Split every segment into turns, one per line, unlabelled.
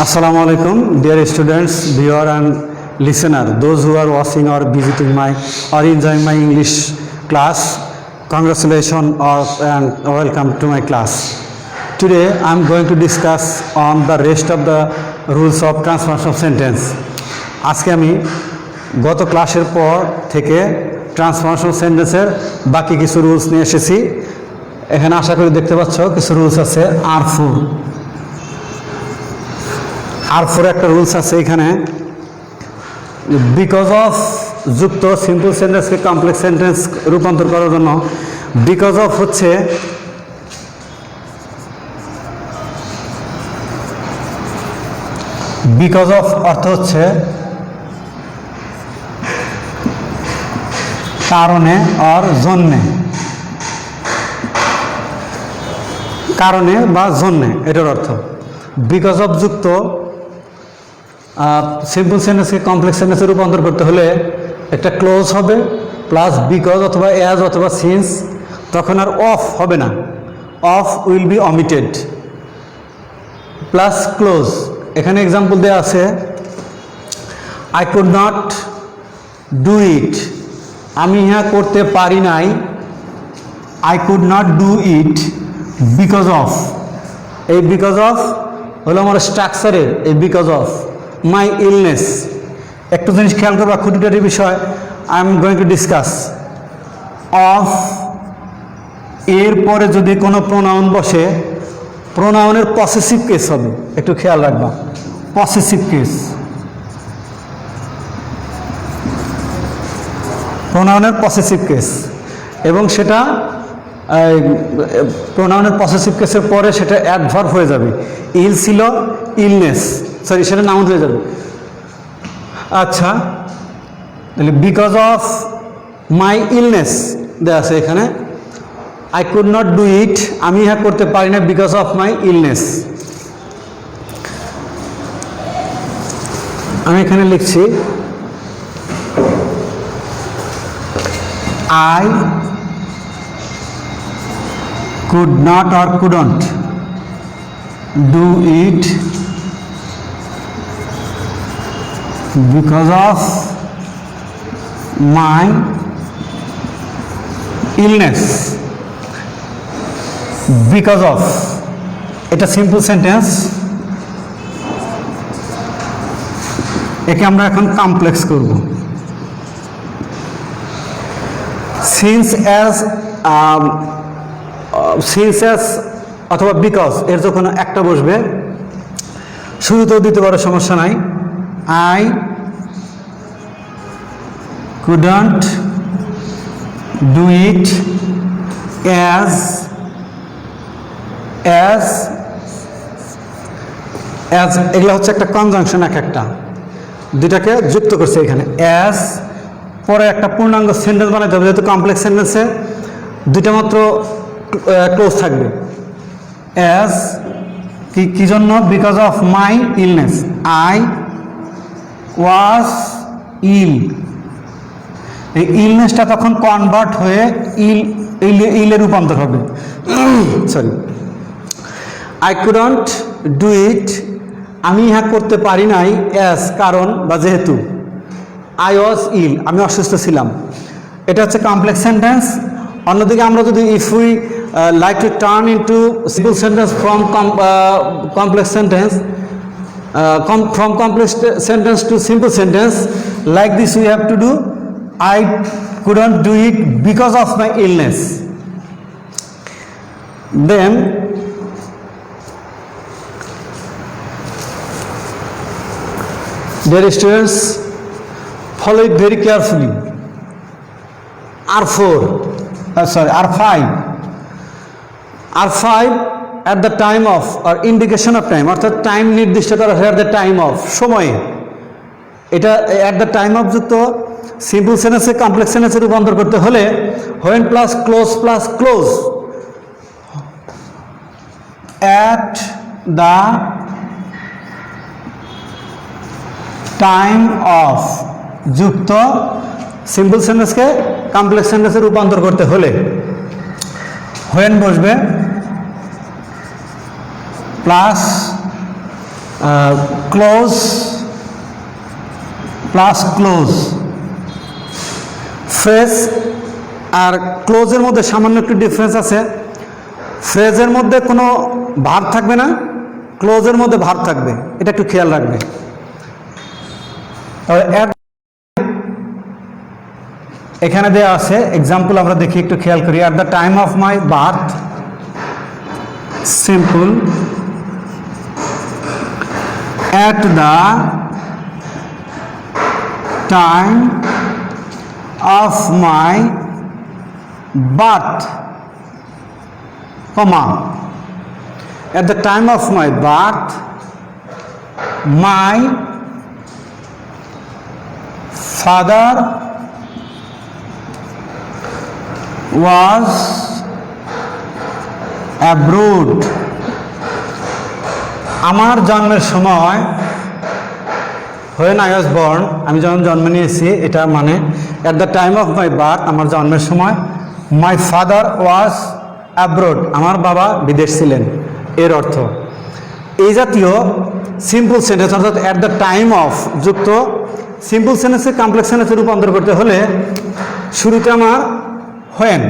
Assalamu alaikum, dear students, viewer and listener, those who are watching or visiting my or enjoying my English class, congratulations and welcome to my class. Today I am going to discuss on the rest of the rules of transformation of sentence. আজকে আমি গত ক্লাসের পর থেকে transformation সেন্টেন্সের বাকি কিছু rules নিয়ে এসেছি। এখানে আশা করি দেখতে পাচ্ছ কিছু রুলস আছে। আর4 একটা রুলস আছে এখানে, বিকজ অফ যুক্ত সিম্পল সেন্টেন্সকে কমপ্লেক্স সেন্টেন্স রূপান্তর করার জন্য বিকজ অফ হচ্ছে বিকজ অফ অর্থ হচ্ছে কারণে আর জন্যে, কারণে বা জন্যে এটার অর্থ। বিকজ অফ যুক্ত সিম্পল সেন্টেন্সকে কমপ্লেক্স সেন্টেন্সে রূপান্তর করতে হলে একটা ক্লোজ হবে প্লাস বিকজ অথবা অ্যাজ অথবা সিন্স, তখন আর অফ হবে না, of will be omitted, plus close. এখানে এক্সাম্পল দেওয়া আছে, I could not do it, আমি ইহা করতে পারি নাই, I could not do it because of. এই বিকজ অফ হলো আমার স্ট্রাকচারের এই বিকজ অফ মাই ইলনেস। একটু জিনিস খেয়াল করবা, খুঁটিনাটি বিষয় I am going to discuss. Of এর পরে যদি কোনো প্রোনাউন বসে, প্রোনাউনের পসেসিভ কেস হবে, একটু খেয়াল রাখবা, পসেসিভ কেস, প্রোনাউনের পসেসিভ কেস, এবং সেটা প্রোনাউনের পসেসিভ কেসের পরে সেটা অ্যাডভার্ব হয়ে যাবে। ইল ছিল ইলনেস, সরি সেটা নাউন হয়ে যাবে। আচ্ছা, তাহলে বিকজ অফ মাই ইলনেস দেওয়া আছে এখানে, I could not do it, আমি ইহা করতে পারি না বিকজ অফ মাই ইলনেস। আমি এখানে লিখছি I could not or couldn't do it because of my illness. Because of এটা সিম্পল সেন্টেন্স, একে আমরা এখন কমপ্লেক্স করব। সিন্স অ্যাজ সিন্স অ্যাজ অথবা বিকজ এর যখন একটা বসবে, শুরুতেও দিতে পারো, সমস্যা নাই। I couldn't do it as as as এগুলো হচ্ছে একটা কনজাংশন, একটা দুইটাকে যুক্ত করছে এখানে। অ্যাজ পরে একটা পূর্ণাঙ্গ সেন্টেন্স বানাইতে হবে, যেহেতু কমপ্লেক্স সেন্টেন্সে দুইটা মাত্র ক্লোজ থাকবে। অ্যাজ কি জন্য? Because of my illness, I was ill. এই ইলনেসটা তখন কনভার্ট হয়ে ইলে রূপান্তর হবে। Sorry, I couldn't do it, আমি ইহা করতে পারি নাই, অ্যাজ কারণ বা যেহেতু, আই ওয়াজ ইল, আমি অসুস্থ ছিলাম। এটা হচ্ছে কমপ্লেক্স সেন্টেন্স। অন্যদিকে আমরা যদি if we like to turn into simple sentence from complex sentence, from complex sentence to simple sentence, like this we have to do, I couldn't do it because of my illness. Then dear students, follow it very carefully. R5 at the time of or indication of time, অর্থাৎ time নির্দিষ্ট করা হয়, at the time of সময়ে। এটা at the time of যুক্ত simple সেন্টেন্সে complex সেন্টেন্সে রূপান্তর করতে হলে when plus clause at the time of যুক্ত সিম্পল সেন্টেন্সকে কমপ্লেক্স সেন্টেন্সে রূপান্তর করতে হলে when বসবে plus clause plus clause. Phrase আর ক্লোজের মধ্যে সামান্য একটু ডিফারেন্স আছে। ফ্রেজের মধ্যে কোনো ভার থাকবে না, ক্লোজের মধ্যে ভার থাকবে, এটা একটু খেয়াল রাখবে। এখানে দেওয়া আছে এক্সাম্পল, আমরা দেখি একটু খেয়াল করি। At the time of my birth, simple, at the time of my birth, comma, at the time of my birth, my father was abroad. আমার জন্মের সময়, when I was born, আমি যখন জন্ম নিয়েছি, এটা মানে at the time of my birth, আমার জন্মের সময়, my father was abroad, আমার বাবা বিদেশ ছিলেন, এর অর্থ। এই জাতীয় সিম্পল সেন্টেন্স অর্থাৎ at the time of যুক্ত সিম্পল সেন্টেন্সে কমপ্লেক্স সেন্টেন্সে রূপান্তর করতে হলে শুরুতে আমার when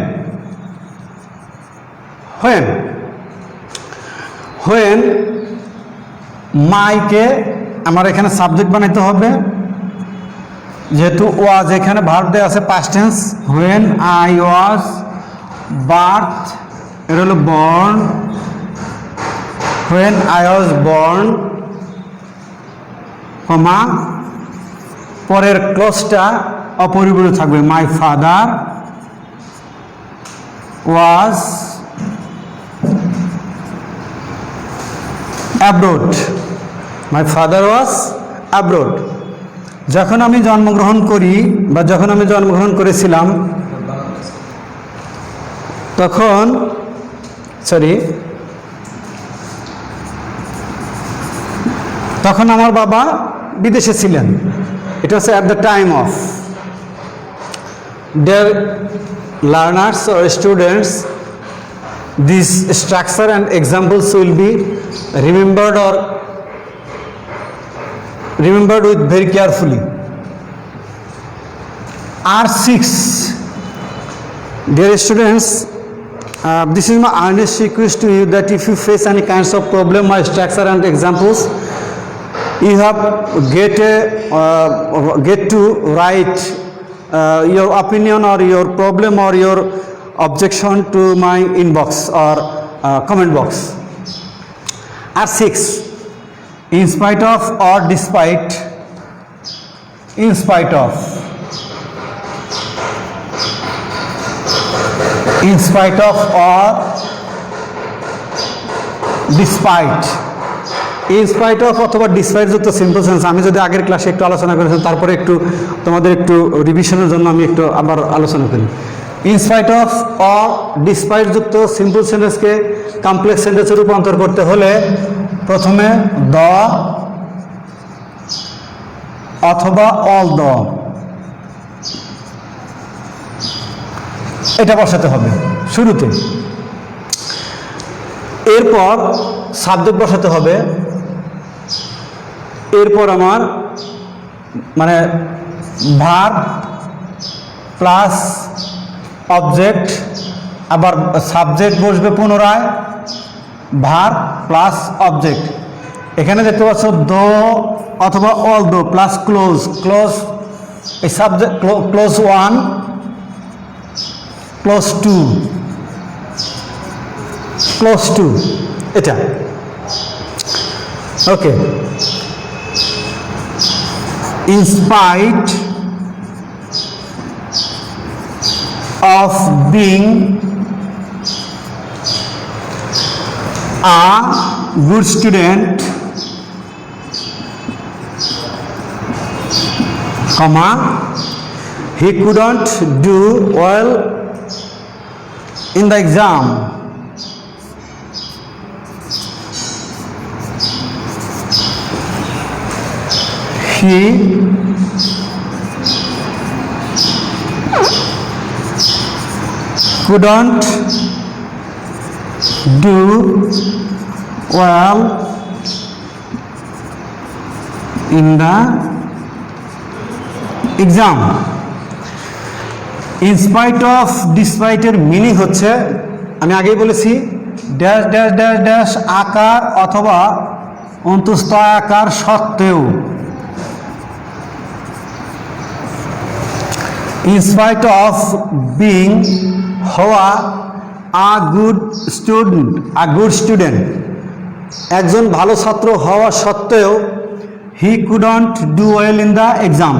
মাইকে আমার এখানে সাবজেক্ট বানাইতে হবে, যেহেতু ওয়াজ এখানে ভার্ব দেওয়া আছে past tense. when I was birth, এটা হলো born, when I was born, কমা, পরের ক্লোজটা অপরিবর্তিত থাকবে, my father was abroad, my father was abroad। যখন আমি জন্মগ্রহণ করি বা যখন আমি জন্মগ্রহণ করেছিলাম তখন আমার বাবা বিদেশে ছিলেন, এটা হচ্ছে at the time of। Dear learners or students, this structure and examples will be remembered with very carefully. R6, dear students, this is my earnest request to you that if you face any kinds of problem or structure and examples, you have get to write your opinion or your problem or your objection to my inbox or comment box. R6, in spite of or despite, in spite of, in spite of or despite, in spite of অথবা despite যুক্ত simple sense আমি যদি আগের ক্লাসে একটু আলোচনা করেছিলাম, তারপরে একটু তোমাদের একটু রিভিশনের জন্য আমি একটু আবার আলোচনা করি। In spite of or despite যুক্ত সিম্পল সেন্টেন্সকে কমপ্লেক্স সেন্টেন্সে রূপান্তর করতে হলে প্রথমে দ্য অথবা অল দ্য এটা বসাতে হবে শুরুতে, এরপর সাবজেক্ট বসাতে হবে, এরপর আমার মানে ভার্ব প্লাস অবজেক্ট, আবার সাবজেক্ট বসবে পুনরায়, ভার্ব প্লাস অবজেক্ট। এখানে দেখতে পাচ্ছ দো অথবা অল দো প্লাস ক্লোজ, ক্লোজ এই সাবজেক্ট ক্লোজ 1 ক্লোজ 2 ক্লোজ 2 এটা ওকে। In spite of being a good student, comma, he couldn't do well in the exam. He couldn't do well in the exam. In spite of, despite এর meaning হচ্ছে, আমি আগেই বলেছি, dash dash dash dash আকার অথবা অন্তস্থ আকার সত্ত্বেও, in spite of being হওয়া a good student, একজন ভালো ছাত্র হওয়া সত্ত্বেও he couldn't do well in the exam,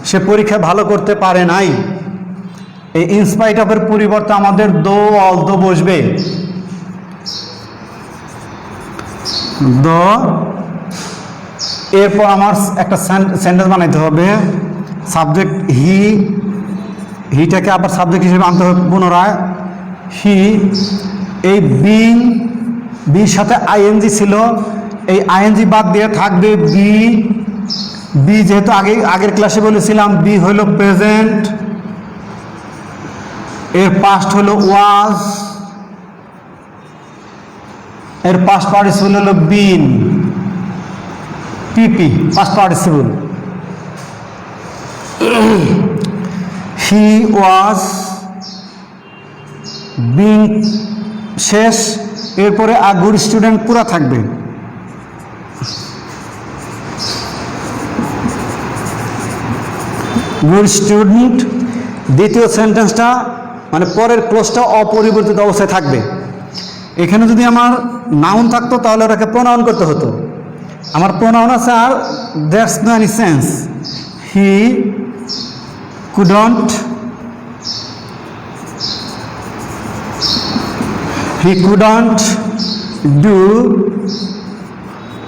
সে পরীক্ষা ভালো করতে পারে নাই। এই in spite of এর পরিবর্তে আমাদের although বসবে, এরপর আমার একটা সেন্টেন্স বানাইতে হবে। সাবজেক্ট হিটাকে আবার সাবজেক্ট হিসেবে আনতে হবে পুনরায়। হি, এই বির সাথে আইএনজি ছিল, এই আইএনজি বাদ দিয়ে থাকবে বি যেহেতু আগের ক্লাসে বলেছিলাম বি হলো প্রেজেন্ট, এর পাস্ট হলো ওয়াজ, এর পাস্ট পার্টিসিপল হলো been, PP past participle. He was being শেষ, এরপরে আ গুড স্টুডেন্ট পুরা থাকবে। গুড স্টুডেন্ট দ্বিতীয় সেন্টেন্সটা মানে পরের ক্লোজটা অপরিবর্তিত অবস্থায় থাকবে। এখানে যদি আমার নাউন থাকতো তাহলে ওটাকে প্রোনাউন করতে হতো, আমার প্রোনাউন আছে আর that's no any sense. He couldn't do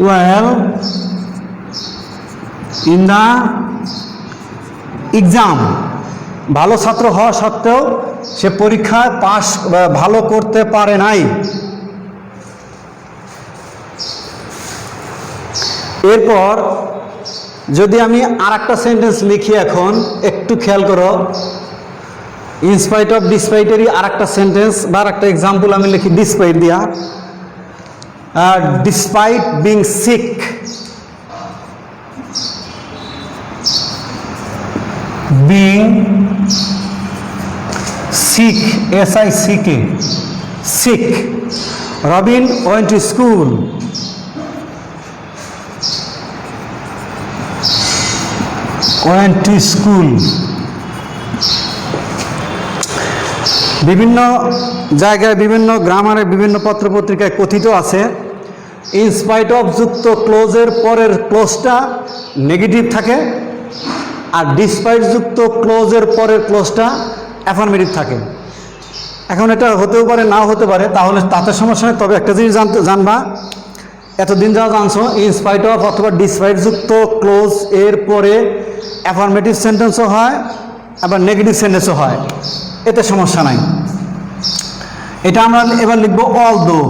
well in the exam, ভালো ছাত্র হওয়া সত্ত্বেও সে পরীক্ষায় পাস ভালো করতে পারে নাই। এরপর যদি আমি আর একটা সেন্টেন্স লিখি, এখন একটু খেয়াল করো, ইনস্পাইট অফ ডিসপাইটেরই আর একটা সেন্টেন্স বা আর একটা এক্সাম্পল আমি লিখি ডিসপাইট দিয়া। Despite being sick, being sick, SICK, sick, Robin went to school, went to school। বিভিন্ন জায়গায় বিভিন্ন গ্রামারে বিভিন্ন পত্রপত্রিকায় কথিত আছে ইনস্পাইট অফ যুক্ত ক্লোজের পরের ক্লোজটা নেগেটিভ থাকে আর ডিসপাইট যুক্ত ক্লোজের পরের ক্লোজটা অ্যাফার্মেটিভ থাকে। এখন এটা হতেও পারে নাও হতে পারে, তাহলে তাতে সমস্যা নেই। তবে একটা জিনিস জানবা, এতদিন যা জানছো ইনস্পাইট অফ অথবা ডিসপাইট যুক্ত ক্লোজ এর পরে অ্যাফার্মেটিভ সেন্টেন্সও হয় আবার নেগেটিভ সেন্টেন্সও হয়, এতে সমস্যা নাই। এটা আমরা এবার লিখবো অলদো,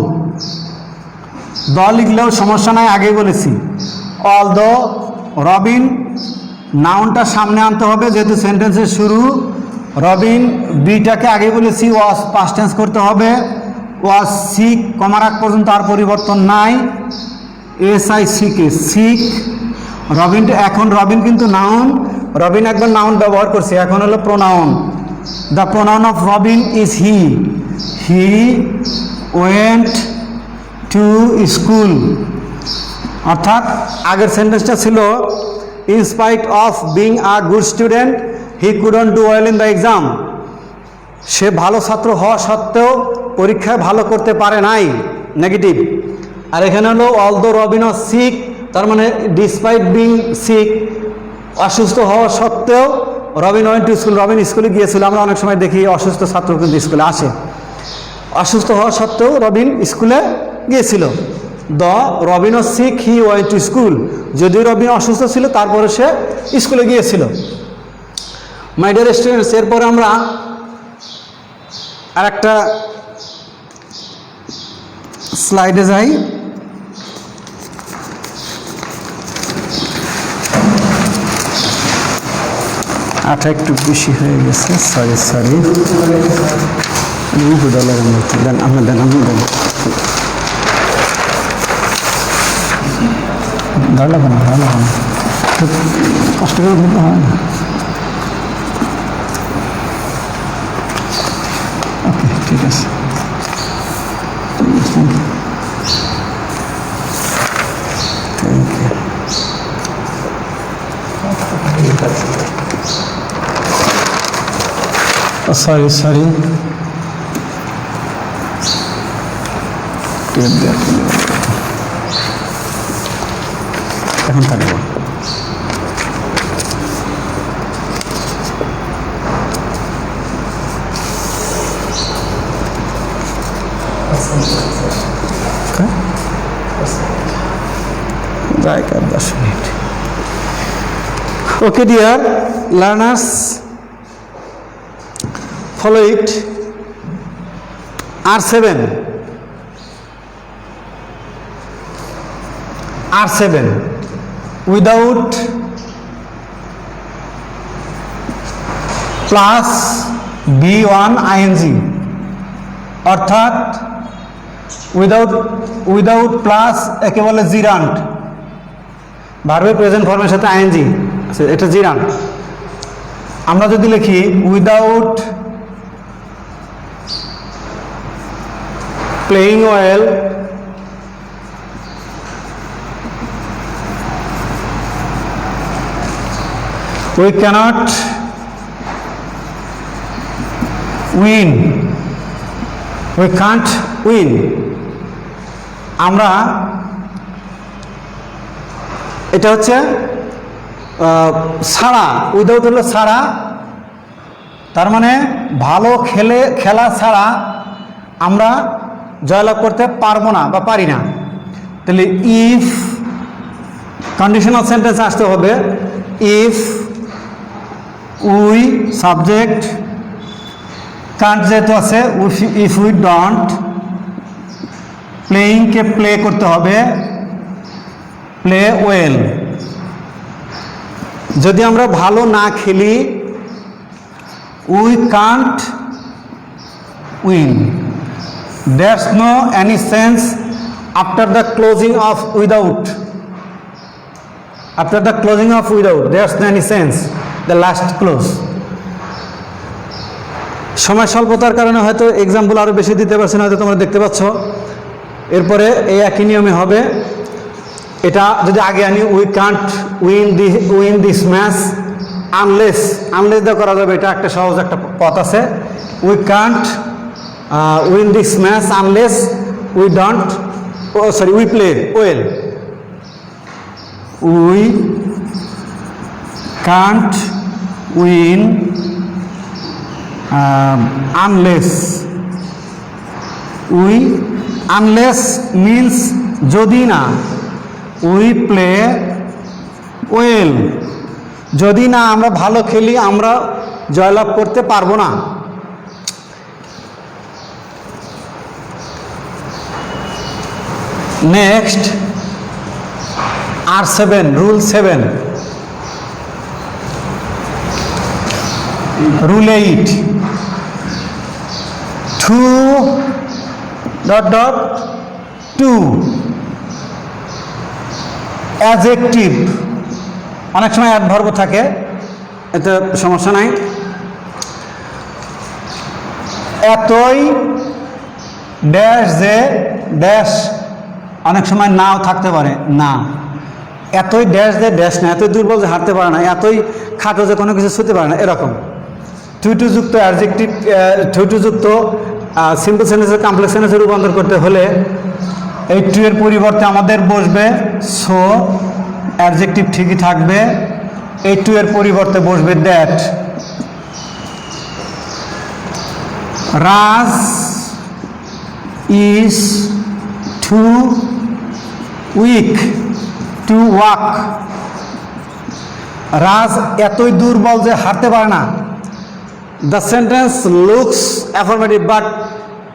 লিখলেও সমস্যা নাই, আগেই বলেছি। অলদো রবিন, নাউনটা সামনে আনতে হবে যেহেতু সেন্টেন্সের শুরু। রবিন, বিটাকে আগে বলেছি ওয়াজ পাস্ট টেন্স করতে হবে। ওয়াজ সিক, কমার আগ পর্যন্ত আর পরিবর্তন নাই। SICK, sick. রবিন, এখন রবিন কিন্তু নাউন, রবিন একবার নাউন ব্যবহার করছে, এখন হলো pronoun. The pronoun of Robin is he. He went to school, অর্থাৎ আগের সেন্টেন্সটা ছিল in spite of being a good student he couldn't do well in the exam, সে ভালো ছাত্র হওয়া সত্ত্বেও পরীক্ষায় ভালো করতে পারে নাই, নেগেটিভ। আর এখানে হলো অলদো রবিন ওয়াজ সিক, তার মানে ডিসপাইট বিং সিক, অসুস্থ হওয়া সত্ত্বেও Robin went to school, Robin স্কুলে গিয়েছিল। আমরা অনেক সময় দেখি অসুস্থ ছাত্র কিন্তু স্কুলে আসে, অসুস্থ হওয়া সত্ত্বেও রবিন স্কুলে গিয়েছিল। The Robin was sick he went to school, যদিও রবিন অসুস্থ ছিল তারপরে সে স্কুলে গিয়েছিল। মাই ডিয়ার স্টুডেন্টস, এরপরে আমরা আর একটা স্লাইডে যাই। আটা একটু বেশি হয়ে গেছে, সরি দেন, আপনি দেন, ভালো কষ্ট করে বলতে হয় না। ওকে, ঠিক আছে। সরি সরি, এখন থাকবো। Okay, dear learners, follow it. R7 without plus B1 ing, অর্থাৎ উইদাউট প্লাস একে বলে জিরান্ট, ভার্বের প্রেজেন্ট ফর্মের সাথে আইএনজি, এটা জিরান্ট। আমরা যদি লিখি without playing well we cannot win, we can't win। আমরা এটা হচ্ছে ছাড়া, উইদাউট হলো ছাড়া, তার মানে ভালো খেলা ছাড়া আমরা জয়লাভ করতে পারবো না বা পারি না। তাহলে ইফ কন্ডিশনাল সেন্টেন্স আসতে হবে, ইফ উই সাবজেক্ট, কান্ট যেহেতু আছে, ইফ উই ডোন্ট, প্লেইংকে প্লে করতে হবে, প্লে ওয়েল। যদি আমরা ভালো না খেলি, we can't win. There's no any sense after the closing of without, after the closing of without there's no any sense, the last close. সময় স্বল্পতার কারণে হয়তো এক্সাম্পল আরও বেশি দিতে পারছি না, হয়তো তোমরা দেখতে পাচ্ছ। এরপরে এই একই নিয়মে হবে। এটা যদি আগে আনি, we can't win this match unless, unless দিয়ে করা যাবে, এটা একটা সহজ একটা পথ আছে। We can't win this match unless we don't, sorry, we play well. We can't win unless, we, unless means যদি না, উই প্লে ওয়েল, যদি না আমরা ভালো খেলি আমরা জয়লাভ করতে পারবো না। Next R7, rule 7, rule 8, 2 adjective, অনেক সময় অ্যাডভার্ব থাকে, এতে সমস্যা নাই। এতই ড্যাশ যে ড্যাশ, অনেক সময় নাও থাকতে পারে, না। এতই ড্যাশ যে ড্যাশ না, এতই দুর্বল যে হাঁটতে পারে না, এতই খাটো যে কোনো কিছু ছুঁতে পারে না, এরকম। টু যুক্ত অ্যাডজেক্টিভ, টু যুক্ত সিম্পল সেন্টেন্সের কমপ্লেক্স সেন্টেন্সে রূপান্তর করতে হলে এই টু এর পরিবর্তে আমাদের বসবে সো, অ্যাডজেক্টিভ ঠিকই থাকবে, এই টু এর পরিবর্তে বসবে that. Raj is too weak to walk, Raj এতই দুর্বল যে হাঁটতে পারে না। The sentence looks affirmative but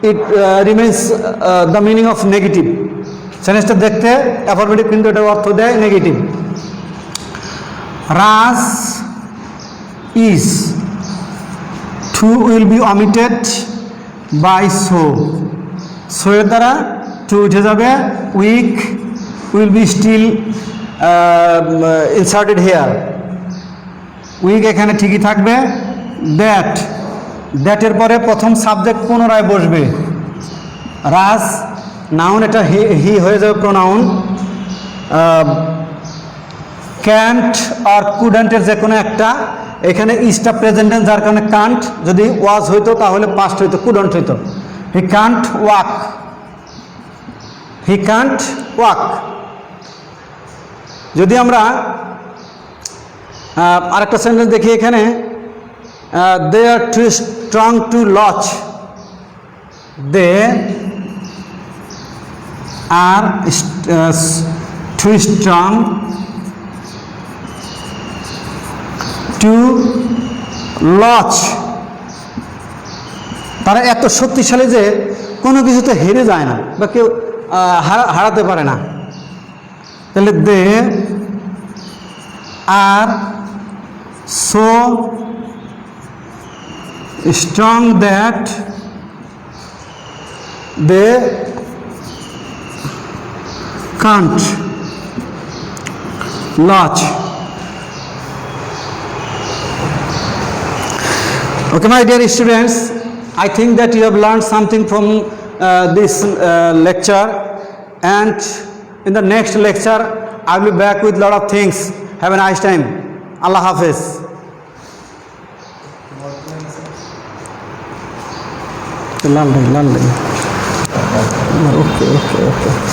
it remains the meaning of negative. সেন্টেন্সটা দেখতে অ্যাফার্মেটিভ কিন্তু এটার অর্থ দেয় নেগেটিভ। রাজ is, to will be omitted by so, so এর দ্বারা টু উঠে যাবে, week will be still inserted here. Week এখানে ঠিকই থাকবে। দ্যাট, দ্যাটের পরে প্রথম সাবজেক্ট পুনরায় বসবে। রাজ নাউন, এটা হি হয়ে যাবে প্রোনাউন। ক্যান্ট আর কুডেন্টের যে কোনো একটা, এখানে ইজটা প্রেজেন্ট টেন্স, যার কারণে কান্ট যদি ওয়াজ হইতো তাহলে পাস্ট হইতো, কুডন্ট হইতো। হি can't walk, he can't walk. যদি আমরা আরেকটা সেন্টেন্স দেখি এখানে, দে আর টু স্ট্রং টু লচ, দে আর টু স্ট্রং টু লচ, তারা এত শক্তিশালী যে কোনো কিছুতে হেরে যায় না বা কেউ হারাতে পারে না। তাহলে they are so strong that they can't lose. Okay, my dear students, I think that you have learned something from this lecture, and in the next lecture I will be back with lot of things. Have a nice time. Allah Hafiz. Okay.